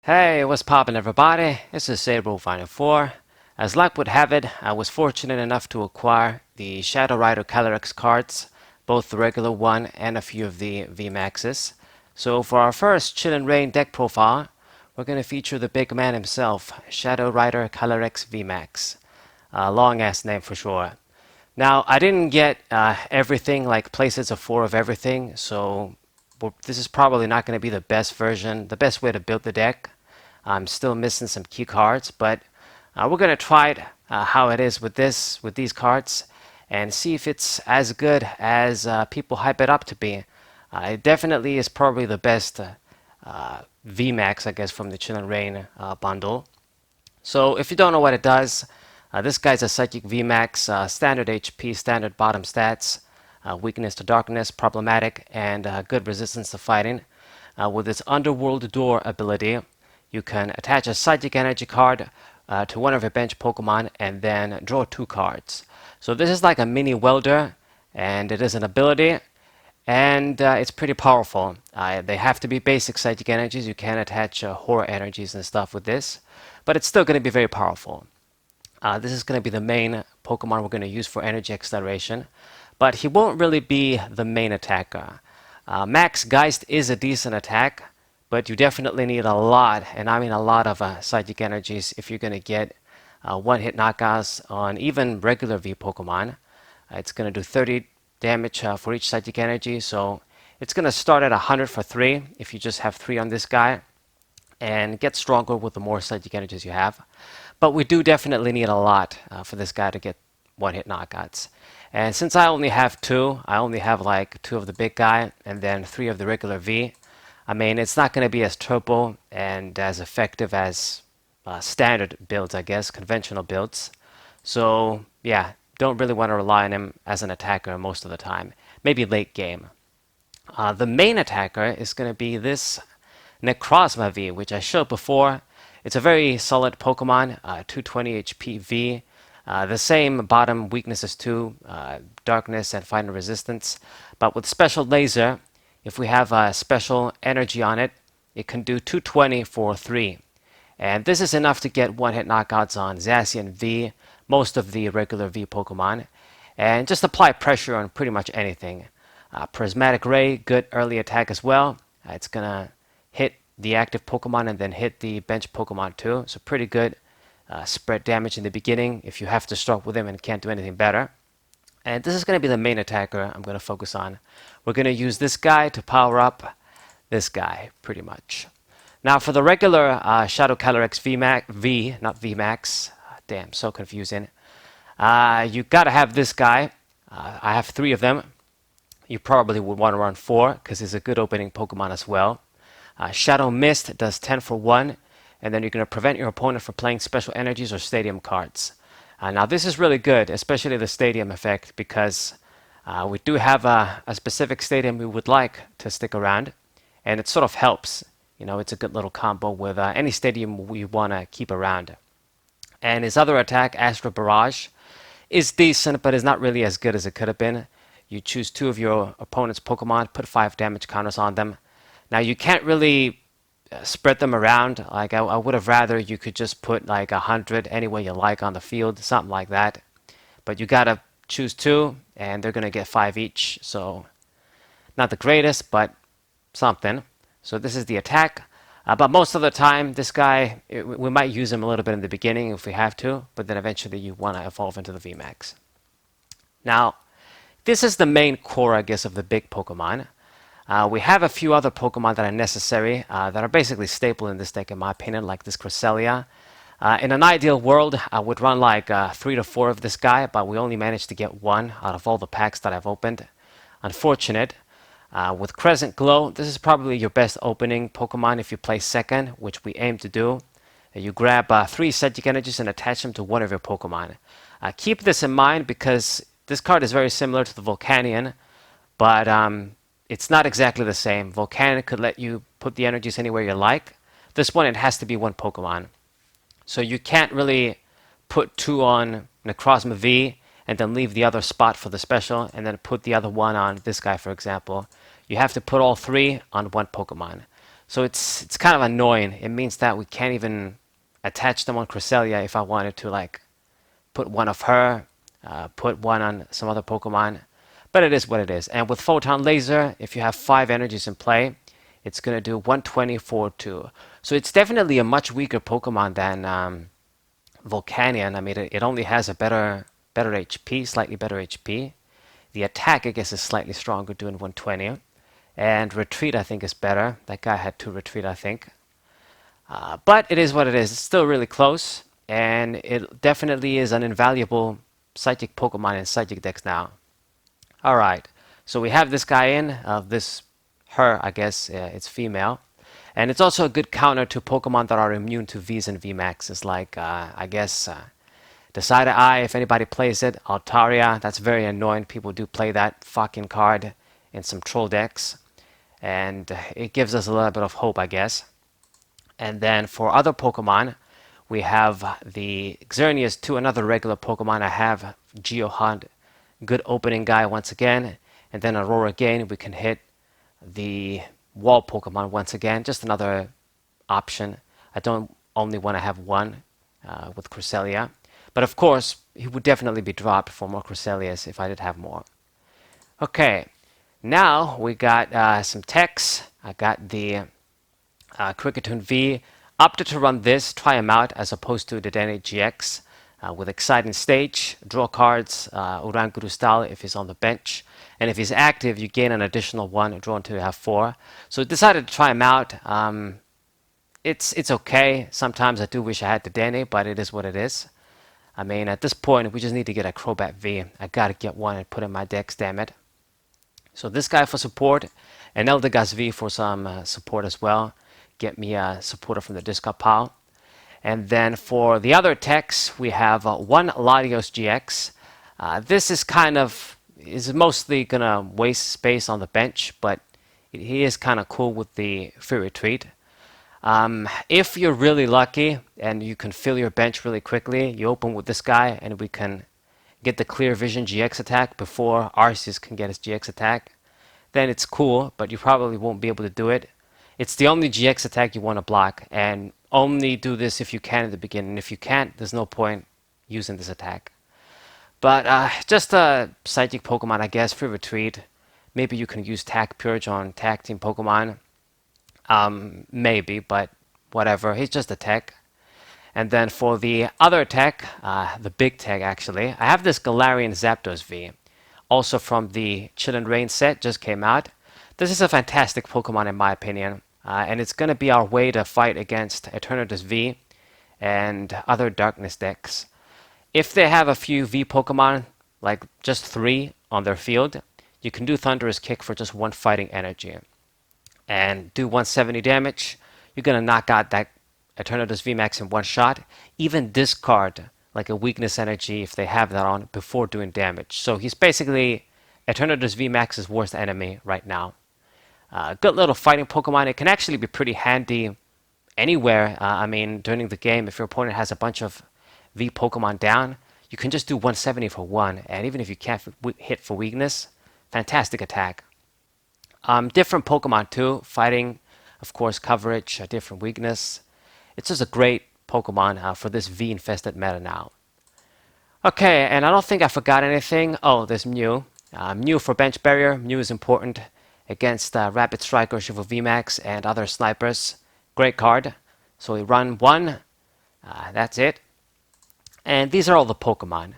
Hey, what's poppin' everybody? This is Sabre Final 4. As luck would have it, I was fortunate enough to acquire the Shadow Rider Calyrex cards, both the regular one and a few of the VMAXs. So for our first Chill and Rain deck profile, we're going to feature the big man himself, Shadow Rider Calyrex VMAX. Long ass name for sure. Now, I didn't get everything, like places of 4 of everything, so this is probably not going to be the best version, the best way to build the deck. I'm still missing some key cards, but we're going to try it how it is with these cards, and see if it's as good as people hype it up to be. It definitely is probably the best VMAX, I guess, from the Chill and Rain bundle. So if you don't know what it does, this guy's a Psychic VMAX, standard HP, standard bottom stats, weakness to darkness, problematic, and good resistance to fighting. With its Underworld Door ability, you can attach a Psychic Energy card to one of your bench Pokemon and then draw 2 cards. So this is like a mini welder, and it is an ability, and it's pretty powerful. They have to be basic Psychic Energies. You can attach Horror Energies and stuff with this, but it's still going to be very powerful. This is going to be the main Pokemon we're going to use for energy acceleration, but he won't really be the main attacker. Max Geist is a decent attack, but you definitely need a lot, and I mean a lot of Psychic Energies if you're going to get one-hit knockouts on even regular V Pokemon. It's going to do 30 damage for each Psychic Energy, so it's going to start at 100 for 3 if you just have 3 on this guy, and get stronger with the more Psychic Energies you have. But we do definitely need a lot for this guy to get one-hit knockouts. And since I only have 2, I only have like 2 of the big guy and then 3 of the regular V. I mean, it's not going to be as turbo and as effective as standard builds, I guess, conventional builds. So yeah, don't really want to rely on him as an attacker most of the time. Maybe late game. The main attacker is going to be this Necrozma V, which I showed before. It's a very solid Pokemon, 220 HP V. The same bottom weaknesses too, darkness and fighting resistance. But with special laser, if we have a special energy on it, it can do 220 for 3. And this is enough to get one-hit knockouts on Zacian V, most of the regular V Pokemon, and just apply pressure on pretty much anything. Prismatic Ray, good early attack as well. It's gonna hit the active Pokemon and then hit the bench Pokemon too. So pretty good spread damage in the beginning if you have to start with him and can't do anything better. And this is going to be the main attacker I'm going to focus on. We're going to use this guy to power up this guy, pretty much. Now for the regular Shadow Calyrex VMAX, not VMAX. Damn, so confusing. You got to have this guy. I have 3 of them. You probably would want to run 4 because he's a good opening Pokemon as well. Shadow Mist does 10 for 1, and then you're going to prevent your opponent from playing special energies or stadium cards. Now this is really good, especially the stadium effect, because we do have a specific stadium we would like to stick around, and it sort of helps. You know, it's a good little combo with any stadium we want to keep around. And his other attack, Astro Barrage, is decent, but is not really as good as it could have been. You choose 2 of your opponent's Pokemon, put 5 damage counters on them. Now you can't really spread them around. Like I would have rather you could just put like 100 anywhere you like on the field, something like that. But you gotta choose 2, and they're gonna get 5 each. So not the greatest, but something. So this is the attack. But most of the time, this guy, we might use him a little bit in the beginning if we have to, but then eventually you want to evolve into the VMAX. Now, this is the main core, I guess, of the big Pokemon. We have a few other Pokemon that are necessary, that are basically staple in this deck in my opinion, like this Cresselia. In an ideal world, I would run like 3 to 4 of this guy, but we only managed to get 1 out of all the packs that I've opened. Unfortunate. With Crescent Glow, this is probably your best opening Pokemon if you play second, which we aim to do. You grab 3 Psychic Energies and attach them to one of your Pokemon. Keep this in mind because this card is very similar to the Volcanion, but it's not exactly the same. Volcanion could let you put the energies anywhere you like. This one, it has to be one Pokemon. So you can't really put 2 on Necrozma V and then leave the other spot for the special and then put the other one on this guy, for example. You have to put all 3 on one Pokemon. So it's kind of annoying. It means that we can't even attach them on Cresselia if I wanted to, like, put one of her, put one on some other Pokemon. But it is what it is. And with Photon Laser, if you have 5 energies in play, it's going to do 120 for 2. So it's definitely a much weaker Pokemon than Volcanion. I mean, it only has a better HP, slightly better HP. The attack, I guess, is slightly stronger, doing 120. And retreat, I think, is better. That guy had 2 retreat, I think. But it is what it is. It's still really close. And it definitely is an invaluable Psychic Pokemon in Psychic decks now. Alright, so we have this guy in. Her, I guess, it's female. And it's also a good counter to Pokemon that are immune to Vs and VMAXs, like, I guess, Decider Eye, if anybody plays it. Altaria, that's very annoying. People do play that fucking card in some troll decks. And it gives us a little bit of hope, I guess. And then for other Pokemon, we have the Xerneas 2, another regular Pokemon. I have Geohunt, good opening guy once again. And then Aurora again, we can hit the wall Pokemon once again. Just another option. I don't only want to have one with Cresselia. But of course, he would definitely be dropped for more Cresselias if I did have more. Okay, now we got some techs. I got the Cricketune V. Opted to run this, try him out, as opposed to the Dedenne GX with Exciting Stage, draw cards, Uranguru style if he's on the bench. And if he's active, you gain an additional 1, draw until you have 4. So I decided to try him out. It's okay. Sometimes I do wish I had the Dedenne, but it is what it is. I mean, at this point, we just need to get a Crobat V. I gotta get one and put in my decks, damn it. So this guy for support, and Eldegoss V for some support as well. Get me a supporter from the discard pile. And then for the other techs, we have one Latios GX. This is mostly gonna waste space on the bench, but he is kind of cool with the free retreat. If you're really lucky and you can fill your bench really quickly, you open with this guy and we can get the Clear Vision GX attack before Arceus can get his GX attack. Then it's cool, but you probably won't be able to do it. It's the only GX attack you want to block, and only do this if you can at the beginning. If you can't, there's no point using this attack. But just a Psychic Pokemon, I guess, free retreat. Maybe you can use Tag Purge on Tag Team Pokemon. Maybe, but whatever. He's just a tech. And then for the other tech, the big tech actually, I have this Galarian Zapdos V. Also from the Chill and Rain set, just came out. This is a fantastic Pokemon in my opinion. And it's going to be our way to fight against Eternatus V and other Darkness decks. If they have a few V Pokemon, like just 3 on their field, you can do Thunderous Kick for just 1 fighting energy. And do 170 damage. You're going to knock out that Eternatus VMAX in 1 shot. Even discard like a weakness energy if they have that on before doing damage. So he's basically Eternatus VMAX's worst enemy right now. Good little fighting Pokemon. It can actually be pretty handy anywhere. I mean, during the game, if your opponent has a bunch of V Pokemon down, you can just do 170 for 1. And even if you can't hit for weakness, fantastic attack. Different Pokemon too. Fighting, of course, coverage, a different weakness. It's just a great Pokemon for this V-infested meta now. Okay, and I don't think I forgot anything. Oh, there's Mew. Mew for bench barrier. Mew is important against Rapid Strike or Shivo VMAX and other snipers. Great card. So we run 1. That's it. And these are all the Pokemon.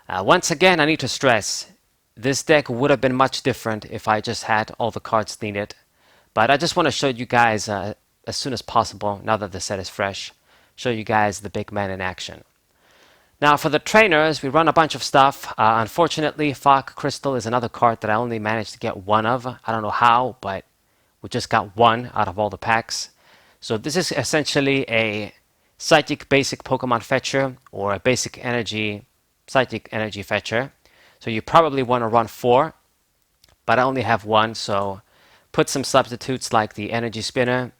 Once again, I need to stress, this deck would have been much different if I just had all the cards needed. But I just want to show you guys as soon as possible, now that the set is fresh, show you guys the big man in action. Now for the trainers, we run a bunch of stuff. Unfortunately, Fog Crystal is another card that I only managed to get 1 of. I don't know how, but we just got 1 out of all the packs. So this is essentially a Psychic Basic Pokemon Fetcher or a Basic Energy Psychic Energy Fetcher. So you probably want to run 4, but I only have 1, so put some substitutes like the Energy Spinner,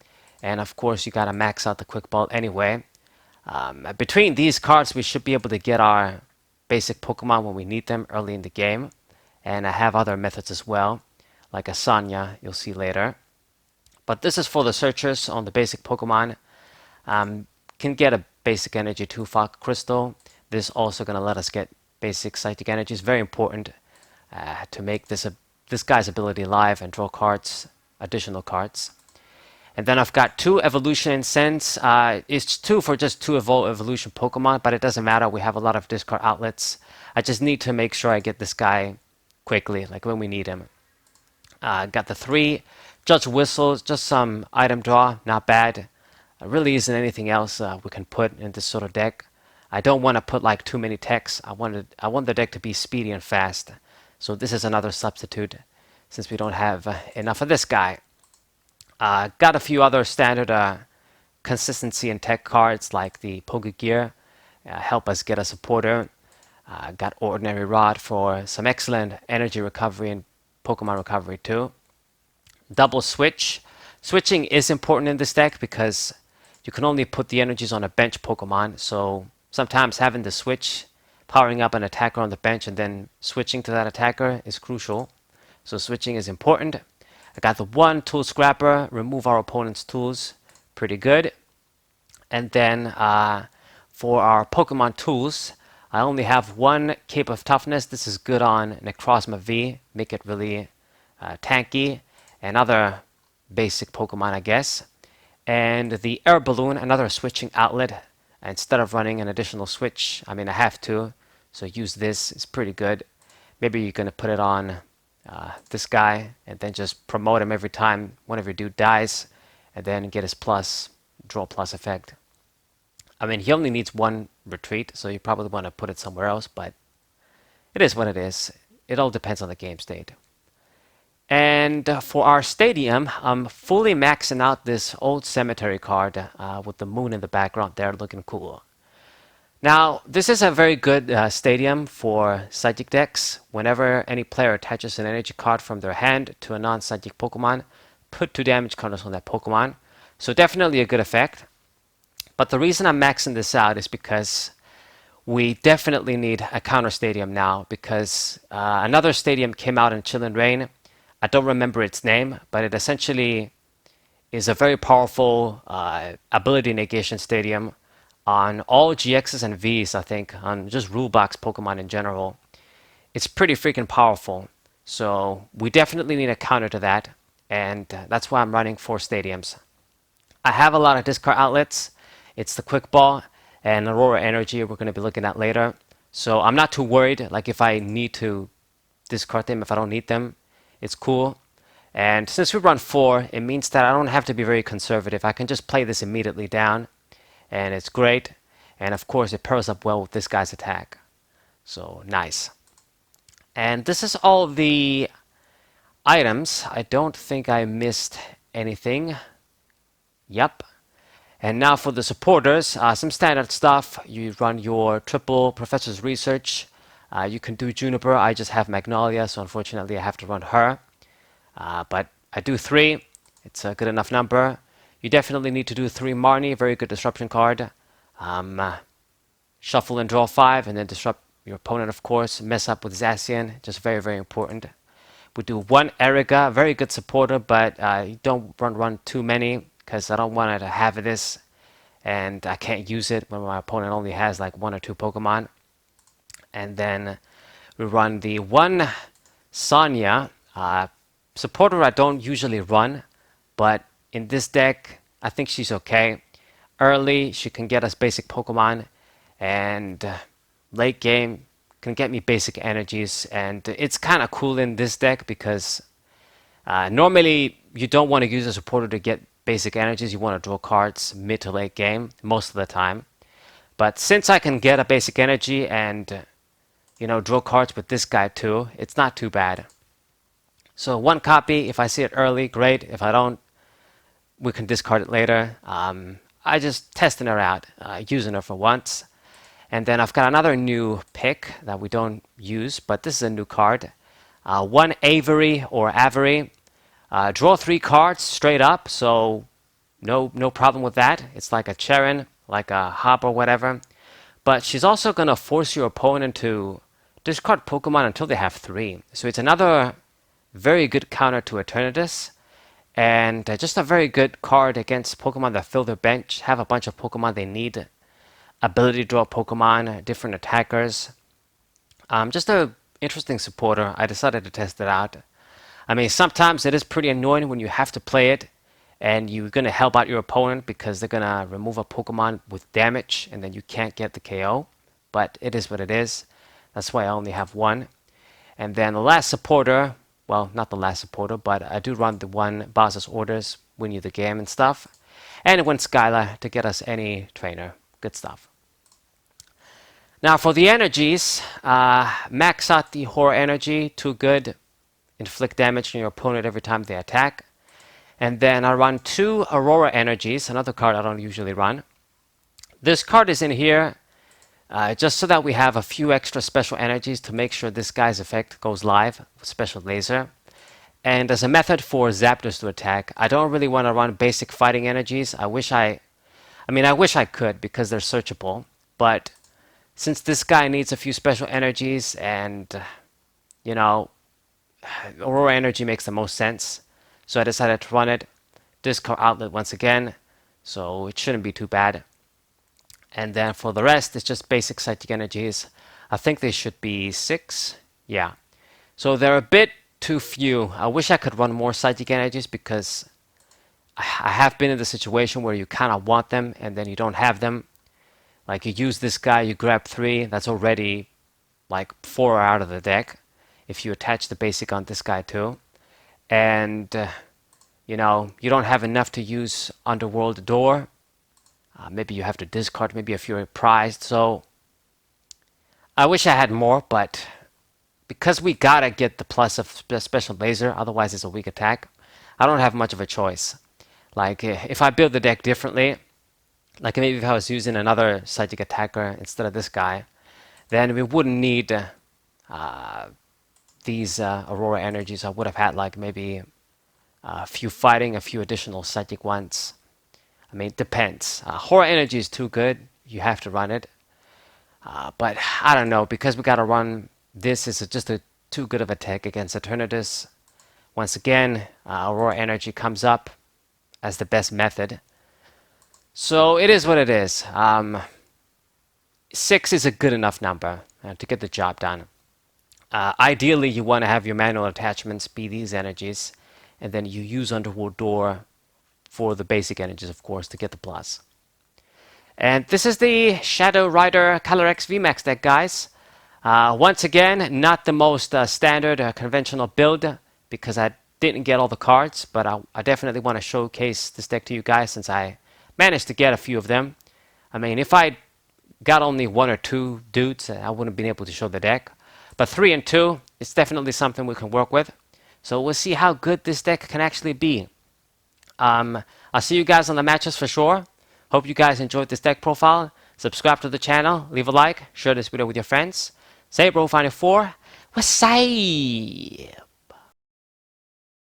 and of course you gotta max out the Quick Ball anyway. Between these cards, we should be able to get our basic Pokemon when we need them early in the game. And I have other methods as well, like a Sanya, you'll see later. But this is for the searchers on the basic Pokemon. Can get a basic energy 2 Fog Crystal. This is also going to let us get basic psychic energy. It's very important to make this guy's ability live and draw cards, additional cards. And then I've got 2 Evolution Incense. It's 2 for just 2 Evolution Pokemon, but it doesn't matter. We have a lot of discard outlets. I just need to make sure I get this guy quickly, like when we need him. Got the 3 Judge Whistles, just some item draw, not bad. Really isn't anything else we can put in this sort of deck. I don't want to put like too many techs. I want the deck to be speedy and fast. So this is another substitute since we don't have enough of this guy. Got a few other standard consistency and tech cards like the Pokegear, help us get a supporter. Got Ordinary Rod for some excellent energy recovery and Pokemon recovery too. Double Switch. Switching is important in this deck because you can only put the energies on a bench Pokemon, so sometimes having the switch, powering up an attacker on the bench and then switching to that attacker is crucial. So switching is important. I got the 1 Tool Scrapper, remove our opponent's tools, pretty good. And then for our Pokemon tools, I only have 1 Cape of Toughness. This is good on Necrozma V, make it really tanky, and other basic Pokemon, I guess. And the Air Balloon, another switching outlet. Instead of running an additional switch, I mean I have to, so use this. It's pretty good. Maybe you're going to put it on this guy and then just promote him every time one of your dude dies and then get his plus, draw plus effect. I mean, he only needs 1 retreat, so you probably want to put it somewhere else, but it is what it is. It all depends on the game state. And for our stadium, I'm fully maxing out this old cemetery card with the moon in the background there looking cool. Now, this is a very good stadium for Psychic decks. Whenever any player attaches an energy card from their hand to a non-Psychic Pokemon, put 2 damage counters on that Pokemon. So definitely a good effect. But the reason I'm maxing this out is because we definitely need a counter stadium now, because another stadium came out in Chill and Rain. I don't remember its name, but it essentially is a very powerful ability negation stadium on all GXs and Vs, I think, on just rule box Pokemon in general. It's pretty freaking powerful. So we definitely need a counter to that, and that's why I'm running 4 stadiums. I have a lot of discard outlets. It's the Quick Ball and Aurora Energy we're going to be looking at later. So I'm not too worried, like if I need to discard them, if I don't need them, it's cool. And since we run 4, it means that I don't have to be very conservative. I can just play this immediately down, and it's great. And of course, it pairs up well with this guy's attack. So nice. And this is all the items. I don't think I missed anything. Yep. And now for the supporters, some standard stuff. You run your triple Professor's Research. You can do Juniper. I just have Magnolia, so unfortunately I have to run her. But I do 3. It's a good enough number. You definitely need to do 3 Marnie, very good disruption card. Shuffle and draw 5, and then disrupt your opponent, of course. Mess up with Zacian, just very, very important. We do 1 Eriga, very good supporter, but you don't run too many, because I don't want to have this, and I can't use it when my opponent only has like 1 or 2 Pokemon. And then we run the 1 Sonya. Supporter I don't usually run, but in this deck, I think she's okay. Early, she can get us basic Pokemon, and late game can get me basic energies. And it's kind of cool in this deck because normally you don't want to use a supporter to get basic energies. You want to draw cards mid to late game most of the time. But since I can get a basic energy and draw cards with this guy too, it's not too bad. So 1 copy, if I see it early, great. If I don't, we can discard it later. I just testing her out, using her for once. And then I've got another new pick that we don't use, but this is a new card. 1 Avery or Avery. Draw 3 cards straight up, so no problem with that. It's like a Charon, like a Hop or whatever. But she's also going to force your opponent to discard Pokemon until they have 3. So it's another very good counter to Eternatus. And just a very good card against Pokemon that fill their bench, have a bunch of Pokemon they need, ability to draw Pokemon, different attackers. Just a interesting supporter. I decided to test it out. I mean, sometimes it is pretty annoying when you have to play it and you're going to help out your opponent because they're going to remove a Pokemon with damage and then you can't get the KO. But it is what it is. That's why I only have one. And then the last supporter, well, not the last supporter, but I do run the one Boss's Orders, win you the game and stuff. And it went Skylar to get us any trainer. Good stuff. Now for the energies, max out the Horror Energy, too good. Inflict damage on your opponent every time they attack. And then I run 2 Aurora Energies, another card I don't usually run. This card is in here just so that we have a few extra special energies to make sure this guy's effect goes live with Special Laser. And as a method for Zapdos to attack, I don't really want to run basic fighting energies. I wish I could because they're searchable. But since this guy needs a few special energies and, you know, Aurora Energy makes the most sense. So I decided to run it. Discard outlet once again. So it shouldn't be too bad. And then for the rest, it's just basic psychic energies. I think they should be 6. Yeah. So they're a bit too few. I wish I could run more psychic energies because I have been in the situation where you kind of want them and then you don't have them. Like you use this guy, you grab 3. That's already like 4 out of the deck. If you attach the basic on this guy too. And, you know, you don't have enough to use Underworld Door. Maybe you have to discard, maybe if you're prized. So I wish I had more, but because we gotta get the plus of Special Laser, otherwise it's a weak attack, I don't have much of a choice. Like if I build the deck differently, like maybe if I was using another psychic attacker instead of this guy, then we wouldn't need these Aurora Energies. I would have had like maybe a few fighting, a few additional psychic ones. I mean, it depends. Horror Energy is too good. You have to run it. But I don't know, because we got to run this is just too good of a tech against Eternatus. Once again, Aurora Energy comes up as the best method. So it is what it is. 6 is a good enough number to get the job done. Ideally, you want to have your manual attachments be these energies, and then you use Underworld Door for the basic energies, of course, to get the plus. And this is the Shadow Rider Calyrex VMAX deck, guys. Once again, not the most standard conventional build because I didn't get all the cards, but I definitely want to showcase this deck to you guys since I managed to get a few of them. I mean, if I got only 1 or 2 dudes, I wouldn't have been able to show the deck. But 3 and 2, it's definitely something we can work with. So we'll see how good this deck can actually be. I'll see you guys on the matches for sure. Hope you guys enjoyed this deck profile. Subscribe to the channel, leave a like, share this video with your friends. Say bro, find it 4. What's up?